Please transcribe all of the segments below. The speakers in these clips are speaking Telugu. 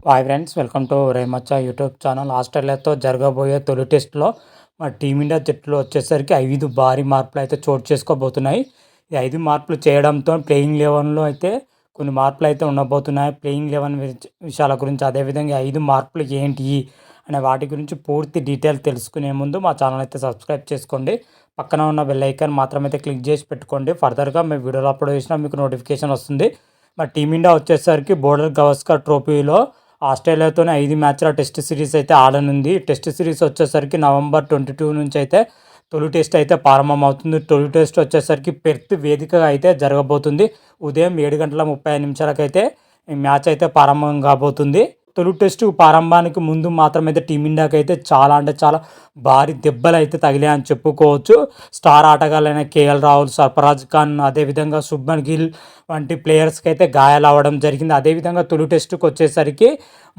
Hi friends, welcome to Remachha YouTube channel. ఆస్ట్రేలియాతో జరగబోయే తొలి టెస్ట్లో మన టీమిండియా జట్టులో వచ్చేసరికి 5 భారీ మార్పులు అయితే చోటు చేసుకోబోతున్నాయి. ఈ 5 మార్పులు చేయడంతో ప్లేయింగ్ లెవెన్లో అయితే కొన్ని మార్పులు అయితే ఉండబోతున్నాయి. ప్లేయింగ్ లెవెన్ విషయాల గురించి, అదేవిధంగా 5 మార్పులు ఏంటి అనే వాటి గురించి పూర్తి డీటెయిల్ తెలుసుకునే ముందు మా ఛానల్ అయితే సబ్స్క్రైబ్ చేసుకోండి. పక్కన ఉన్న బెల్ ఐకాన్ మాత్రం అయితే క్లిక్ చేసి పెట్టుకోండి. ఫర్దర్గా మేము వీడియోలో అప్లోడ్ చేసినా మీకు నోటిఫికేషన్ వస్తుంది. మరి టీమిండియా వచ్చేసరికి బోర్డర్ గవస్కర్ ట్రోఫీలో ఆస్ట్రేలియాతోనే 5 మ్యాచ్ల టెస్ట్ సిరీస్ అయితే ఆడనుంది. టెస్ట్ సిరీస్ వచ్చేసరికి నవంబర్ 22 నుంచి అయితే తొలి టెస్ట్ అయితే ప్రారంభమవుతుంది. తొలి టెస్ట్ వచ్చేసరికి పెర్త్ వేదికగా అయితే జరగబోతుంది. ఉదయం 7:35 అయితే ఈ మ్యాచ్ అయితే ప్రారంభం కాబోతుంది. తొలి టెస్టు ప్రారంభానికి ముందు మాత్రమైతే టీమిండియాకి అయితే చాలా భారీ దెబ్బలు అయితే తగిలాయని చెప్పుకోవచ్చు. స్టార్ ఆటగాళ్ళైన కేఎల్ రాహుల్, సర్ఫరాజ్ ఖాన్, అదేవిధంగా శుభ్మన్ గిల్ వంటి ప్లేయర్స్కి అయితే గాయాలు అవ్వడం జరిగింది. అదేవిధంగా తొలి టెస్టుకు వచ్చేసరికి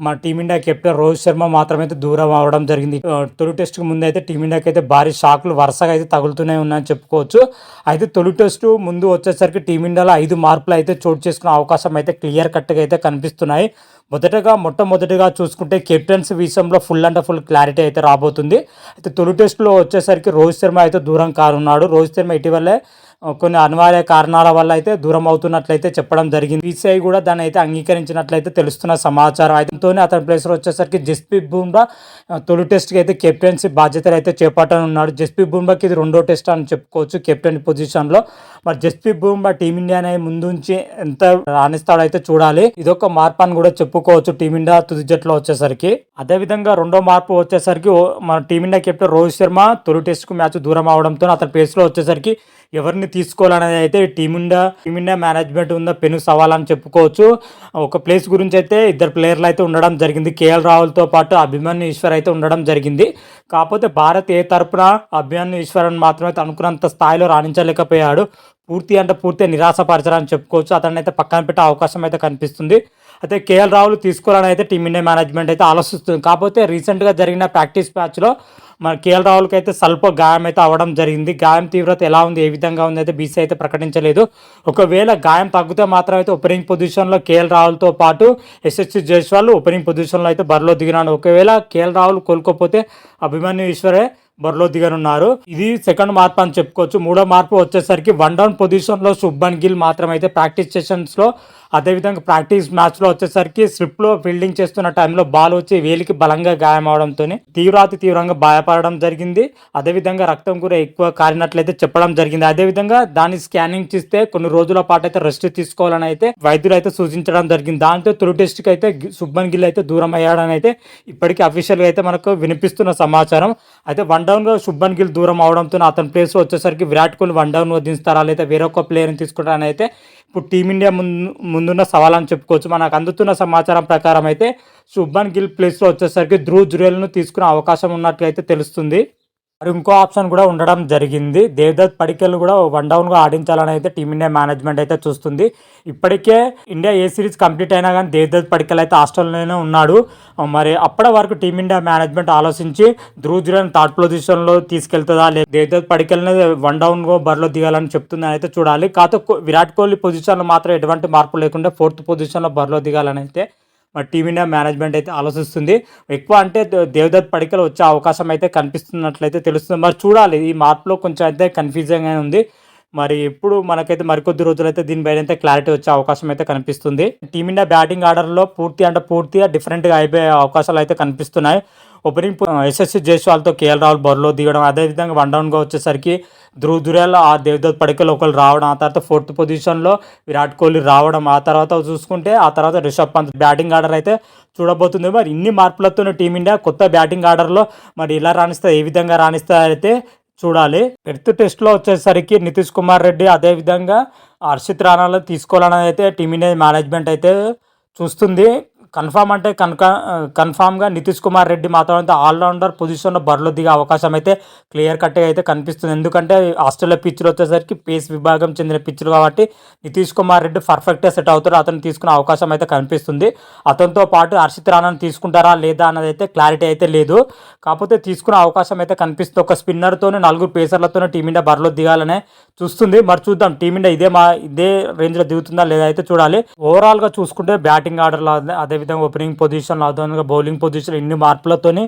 మన టీమిండియా కెప్టెన్ రోహిత్ శర్మ మాత్రమైతే దూరం అవ్వడం జరిగింది. తొలి టెస్టుకు ముందు అయితే టీమిండియాకి అయితే భారీ షాక్లు వరుసగా అయితే తగులుతూనే ఉన్నాయని చెప్పుకోవచ్చు. అయితే తొలి టెస్టు ముందు వచ్చేసరికి టీమిండియాలో 5 మార్పులు అయితే చోటు చేసుకునే అవకాశం అయితే క్లియర్ కట్గా అయితే కనిపిస్తున్నాయి. మొట్టమొదటిగా చూసుకుంటే కెప్టెన్స్ విషయంలో ఫుల్ క్లారిటీ అయితే రాబోతుంది. అయితే తొలి టెస్టులో వచ్చేసరికి రోహిత్ శర్మ అయితే దూరం కానున్నాడు. రోహిత్ శర్మ ఇటీవలే కొన్ని అనివార్య కారణాల వల్ల అయితే దూరం అవుతున్నట్లయితే చెప్పడం జరిగింది. బీసీఐ కూడా దాన్ని అయితే అంగీకరించినట్లయితే తెలుస్తున్న సమాచారం. అయితే అతని ప్లేస్లో వచ్చేసరికి జస్ప్రీత్ బుమ్రా తొలి టెస్ట్కి అయితే కెప్టెన్సీ బాధ్యతలు అయితే చేపట్టనున్నాడు. జస్ప్రీత్ బుమ్రాకి ఇది 2వ టెస్ట్ అని చెప్పుకోవచ్చు కెప్టెన్ పొజిషన్లో. మరి జస్ప్రీత్ బుమ్రా టీమిండియాని ముందుంచి ఎంత రాణిస్తాడో అయితే చూడాలి. ఇదొక మార్పు అని కూడా చెప్పుకోవచ్చు టీమిండియా తుది జట్టులో వచ్చేసరికి. అదేవిధంగా 2వ మార్పు వచ్చేసరికి మన టీమిండియా కెప్టెన్ రోహిత్ శర్మ తొలి టెస్ట్కు మ్యాచ్ దూరం అవడంతో అతని ప్లేస్లో వచ్చేసరికి ఎవరిని తీసుకోవాలనేది అయితే టీమిండియా మేనేజ్మెంట్ ఉన్న పెను సవాల్ అని చెప్పుకోవచ్చు. ఒక ప్లేస్ గురించి అయితే 2 ప్లేయర్లు అయితే ఉండడం జరిగింది. కేఎల్ రాహుల్తో పాటు అభిమన్యు ఈశ్వర్ అయితే ఉండడం జరిగింది. కాకపోతే భారత్ ఏ తరపున అభిమన్యు ఈశ్వరన్ మాత్రమే అనుకున్నంత స్థాయిలో రాణించలేకపోయాడు. పూర్తి నిరాశపరచాలని చెప్పుకోవచ్చు. అతన్ని అయితే పక్కన పెట్టే అవకాశం అయితే కనిపిస్తుంది. అయితే కేఎల్ రాహుల్ తీసుకోవాలని అయితే టీమిండియా మేనేజ్మెంట్ అయితే ఆలోచిస్తుంది. కాకపోతే రీసెంట్గా జరిగిన ప్రాక్టీస్ మ్యాచ్లో మన కేఎల్ రాహుల్కి అయితే స్వల్ప గాయం అయితే అవ్వడం జరిగింది. గాయం తీవ్రత ఎలా ఉంది, ఏ విధంగా ఉంది అయితే బీసీ అయితే ప్రకటించలేదు. ఒకవేళ గాయం తగ్గితే మాత్రం అయితే ఓపెనింగ్ పొజిషన్లో కేఎల్ రాహుల్తో పాటు యశస్వి జైస్వాల్ ఓపెనింగ్ పొజిషన్లో అయితే బరిలో దిగినాడు. ఒకవేళ కేఎల్ రాహుల్ కోలుకోకపోతే అభిమన్యు ఈశ్వరే బరిలో దిగనున్నారు. ఇది సెకండ్ మార్పు అని చెప్పుకోవచ్చు. 3వ మార్పు వచ్చేసరికి 1 డౌన్ పొజిషన్లో శుభ్మన్ గిల్ మాత్రమైతే ప్రాక్టీస్ సెషన్స్లో, అదేవిధంగా ప్రాక్టీస్ మ్యాచ్లో వచ్చేసరికి స్లిప్లో ఫీల్డింగ్ చేస్తున్న టైంలో బాల్ వచ్చి వేలికి బలంగా గాయం అవడంతో తీవ్రంగా గాయపడడం జరిగింది. అదేవిధంగా రక్తం కూడా ఎక్కువ కారినట్లయితే చెప్పడం జరిగింది. అదేవిధంగా దాన్ని స్కానింగ్ చేస్తే కొన్ని రోజుల పాటు అయితే రెస్ట్ తీసుకోవాలని అయితే వైద్యులు అయితే సూచించడం జరిగింది. దాంతో తొలి టెస్ట్కి అయితే శుభ్మన్ గిల్ అయితే దూరం అయ్యాడని అయితే ఇప్పటికీ అఫీషియల్గా అయితే మనకు వినిపిస్తున్న సమాచారం. అయితే 1 డౌన్గా శుభ్మన్ గిల్ దూరం అవడంతో అతని ప్లేస్లో వచ్చేసరికి విరాట్ కోహ్లీ 1 డౌన్ దించుతారా లేదా వేరొక ప్లేయర్ని తీసుకుంటారని అయితే ఇప్పుడు టీమిండియా ముందున్న సవాల్ అని చెప్పుకోవచ్చు. మనకు అందుతున్న సమాచారం ప్రకారం అయితే శుభ్మన్ గిల్ ప్లేస్లో వచ్చేసరికి ధ్రువ్ జురేల్ను తీసుకునే అవకాశం ఉన్నట్లు అయితే తెలుస్తుంది. మరి ఇంకో ఆప్షన్ కూడా ఉండడం జరిగింది. దేవదత్ పడికల్ కూడా 1 డౌన్గా ఆడించాలని అయితే టీమిండియా మేనేజ్మెంట్ అయితే చూస్తుంది. ఇప్పటికే ఇండియా ఏ సిరీస్ కంప్లీట్ అయినా కానీ దేవదత్ పడికల్ అయితే ఆస్ట్రేలియాలోనే ఉన్నాడు. మరి అప్పటి వరకు టీమిండియా మేనేజ్మెంట్ ఆలోచించి ధ్రువ్ జురేల్ 3rd పొజిషన్లో తీసుకెళ్తుందా లేదా దేవదత్ పడికల్ని 1 డౌన్గా బరిలో దిగాలని చెప్తుందని అయితే చూడాలి. కాకపోతే విరాట్ కోహ్లీ పొజిషన్లో మాత్రం ఎటువంటి మార్పు లేకుండా 4th పొజిషన్లో బరిలో దిగాలని అయితే మరి టీమిండియా మేనేజ్మెంట్ అయితే ఆలోచిస్తుంది. ఎక్కువ అంటే దేవదత్ పడికల్ వచ్చే అవకాశం అయితే కనిపిస్తున్నట్లయితే తెలుస్తుంది. మరి చూడాలి, ఈ మార్పులో కొంచెం అయితే కన్ఫ్యూజింగ్గా ఉంది. మరి ఇప్పుడు మనకైతే మరికొద్ది రోజులైతే దీనిపైన అయితే క్లారిటీ వచ్చే అవకాశం అయితే కనిపిస్తుంది. టీమిండియా బ్యాటింగ్ ఆర్డర్లో పూర్తిగా డిఫరెంట్గా అయిపోయే అవకాశాలు అయితే కనిపిస్తున్నాయి. ఓపెనింగ్ యశస్వి జైస్వాల్తో కేఎల్ రాహుల్ బరిలో దిగడం, అదేవిధంగా 1 డౌన్గా వచ్చేసరికి ధ్రువ్ జురేల్, దేవదత్ పడికల్ ఒకరు రావడం, ఆ తర్వాత 4th పొజిషన్లో విరాట్ కోహ్లీ రావడం, ఆ తర్వాత చూసుకుంటే రిషబ్ పంత్ బ్యాటింగ్ ఆర్డర్ అయితే చూడబోతుంది. మరి ఇన్ని మార్పులతో టీమిండియా కొత్త బ్యాటింగ్ ఆర్డర్లో మరి ఇలా రాణిస్తా, ఏ విధంగా రాణిస్తా అయితే చూడాలి. పెర్త్ టెస్ట్లో వచ్చేసరికి నితీష్ కుమార్ రెడ్డి, అదేవిధంగా హర్షిత్ రాణాలు తీసుకోవాలని అయితే టీమిండియా మేనేజ్మెంట్ అయితే చూస్తుంది. కన్ఫామ్గా నితీష్ కుమార్ రెడ్డి మాత్రం అయితే ఆల్రౌండర్ పొజిషన్లో బరిలో దిగే అవకాశం అయితే క్లియర్ కట్గా అయితే కనిపిస్తుంది. ఎందుకంటే ఆస్ట్రేలియా పిచ్లు వచ్చేసరికి పేస్ విభాగం చెందిన పిచ్లు కాబట్టి నితీష్ కుమార్ రెడ్డి పర్ఫెక్ట్గా సెట్ అవుతారు. అతను తీసుకునే అవకాశం అయితే కనిపిస్తుంది. అతనితో పాటు హర్షిత్ రాణాను తీసుకుంటారా లేదా అన్నది అయితే క్లారిటీ అయితే లేదు. కాకపోతే తీసుకునే అవకాశం అయితే కనిపిస్తుంది. ఒక స్పిన్నర్తోనే 4 పేసర్లతోనే టీమిండియా బరిలో దిగాలనే చూస్తుంది. మరి చూద్దాం టీమిండియా ఇదే రేంజ్లో దిగుతుందా లేదా అయితే చూడాలి. ఓవరాల్గా చూసుకుంటే బ్యాటింగ్ ఆర్డర్లో అదే అదేవిధంగా ఓపెనింగ్ పొజిషన్లో అదేవిధంగా బౌలింగ్ పొజిషన్ ఇన్ని మార్పులతోని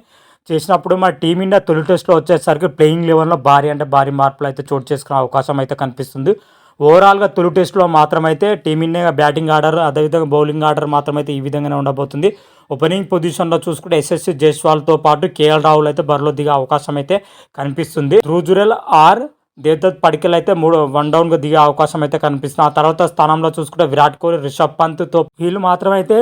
చేసినప్పుడు మన టీమిండియా తొలి టెస్ట్లో వచ్చేసరికి ప్లేయింగ్ లెవెన్లో భారీ మార్పులు అయితే చోటు చేసుకునే అవకాశం అయితే కనిపిస్తుంది. ఓవరాల్గా తొలి టెస్ట్లో మాత్రమైతే టీమిండియా బ్యాటింగ్ ఆర్డర్ అదేవిధంగా బౌలింగ్ ఆర్డర్ మాత్రమైతే ఈ విధంగానే ఉండబోతుంది. ఓపెనింగ్ పొజిషన్లో చూసుకుంటే ఎస్ఎస్సి జైస్వాల్తో పాటు కేఎల్ రాహుల్ అయితే బరిలో దిగే అవకాశం అయితే కనిపిస్తుంది. ధ్రువ్ జురెల్ ఆర్ దేవదత్ పడికల్ అయితే 1 డౌన్గా దిగే అవకాశం అయితే కనిపిస్తుంది. ఆ తర్వాత స్థానంలో చూసుకుంటే విరాట్ కోహ్లీ, రిషబ్ పంత్తో వీళ్ళు మాత్రమైతే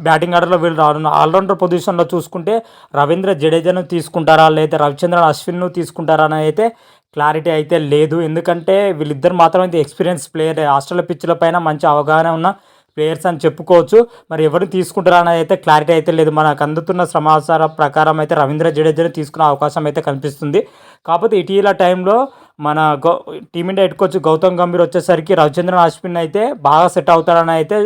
బ్యాటింగ్ ఆర్డర్లో వీళ్ళు రానున్నారు. ఆల్రౌండర్ పొజిషన్లో చూసుకుంటే రవీంద్ర జడేజాను తీసుకుంటారా లేదా రవిచంద్రన్ అశ్విన్ను తీసుకుంటారా అని అయితే క్లారిటీ అయితే లేదు. ఎందుకంటే వీళ్ళిద్దరు మాత్రమైతే ఎక్స్పీరియన్స్ ప్లేయర్, ఆస్ట్రేలియా పిచ్ల పైన మంచి అవగాహన ఉన్న ప్లేయర్స్ అని చెప్పుకోవచ్చు. మరి ఎవరిని తీసుకుంటారా అనేది అయితే క్లారిటీ అయితే లేదు. మనకు అందుతున్న సమాచారం ప్రకారం అయితే రవీంద్ర జడేజాని తీసుకునే అవకాశం అయితే కనిపిస్తుంది. కాకపోతే ఇటీవల టైంలో మన team India head coach Gautam Gambhir వచ్చేసరికి రవిచంద్రన్ అశ్విన్ అయితే బాగా సెట్ అవుతారని అయితే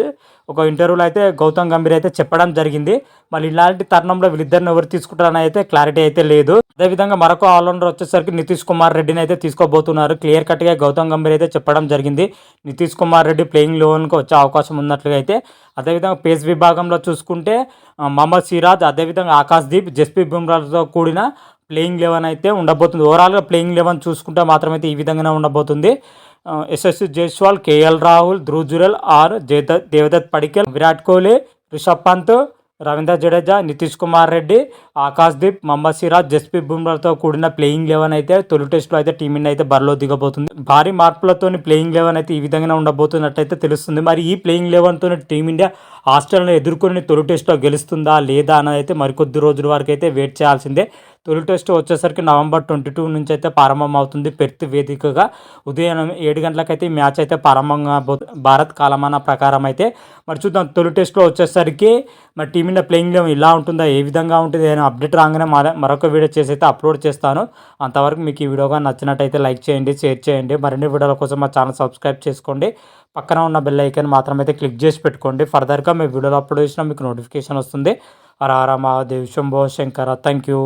ఒక ఇంటర్వ్యూలో అయితే గౌతమ్ గంభీర్ అయితే చెప్పడం జరిగింది. మళ్ళీ ఇలాంటి తరుణంలో వీళ్ళిద్దరిని ఎవరు తీసుకుంటారని అయితే క్లారిటీ అయితే లేదు. అదేవిధంగా మరొక ఆల్రౌండర్ వచ్చేసరికి నితీష్ కుమార్ రెడ్డిని అయితే తీసుకోబోతున్నారు. క్లియర్ కట్గా గౌతమ్ గంభీర్ అయితే చెప్పడం జరిగింది. నితీష్ కుమార్ రెడ్డి ప్లేయింగ్ లెవెన్కి వచ్చే అవకాశం ఉన్నట్లుగా అయితే. అదేవిధంగా పేస్ విభాగంలో చూసుకుంటే మహమ్మద్ సిరాజ్ అదేవిధంగా ఆకాశ్దీప్, జస్ప్రీత్ బుమ్రాతో కూడిన ప్లేయింగ్ 11 అయితే ఉండబోతుంది. ఓవరాల్గా ప్లేయింగ్ 11 చూసుకుంటే మాత్రమైతే ఈ విధంగానే ఉండబోతుంది. యశస్వి జైస్వాల్, కేఎల్ రాహుల్, ధ్రువ్ జురెల్ ఆర్ దేవదత్ పడికల్, విరాట్ కోహ్లీ, రిషబ్ పంత్, రవీంద్ర జడేజా, నితీష్ కుమార్ రెడ్డి, ఆకాశ్దీప్, మహమ్మద్ సిరాజ్, జస్ప్రీత్ బుమ్రాతో కూడిన ప్లేయింగ్ 11 అయితే తొలి టెస్ట్లో అయితే టీమిండియా అయితే బరిలో దిగబోతుంది. భారీ మార్పులతో ప్లేయింగ్ 11 అయితే ఈ విధంగా ఉండబోతున్నట్టయితే తెలుస్తుంది. మరి ఈ ప్లేయింగ్ 11తో టీమిండియా ఆస్ట్రేలియాను ఎదుర్కొని తొలి టెస్ట్లో గెలుస్తుందా లేదా అనేది అయితే మరికొద్ది రోజుల వరకు అయితే వెయిట్ చేయాల్సిందే. తొలి టెస్ట్ వచ్చేసరికి November 22 నుంచి అయితే ప్రారంభం అవుతుంది. పెర్త్ వేదికగా ఉదయం 7 గంటలకైతే ఈ మ్యాచ్ అయితే ప్రారంభం భారత్ కాలమాన ప్రకారం అయితే. మరి చూద్దాం తొలి టెస్ట్లో వచ్చేసరికి మరి టీమిండియా ప్లేయింగ్ 11 ఇలా ఉంటుందా, ఏ విధంగా ఉంటుంది అని అప్డేట్ రాగానే మరొక వీడియో చేసి అయితే అప్లోడ్ చేస్తాను. అంతవరకు మీకు ఈ వీడియోగా నచ్చినట్టయితే లైక్ చేయండి, షేర్ చేయండి. మరిన్ని వీడియోల కోసం మా ఛానల్ సబ్స్క్రైబ్ చేసుకోండి. పక్కన ఉన్న బెల్ ఐకాన్ మాత్రమైతే క్లిక్ చేసి పెట్టుకోండి. ఫర్దర్గా మీ వీడియోలో అప్లోడ్ చేసినా మీకు నోటిఫికేషన్ వస్తుంది. హర హర మహాదేవ్, శంభో శంకర. Thank you.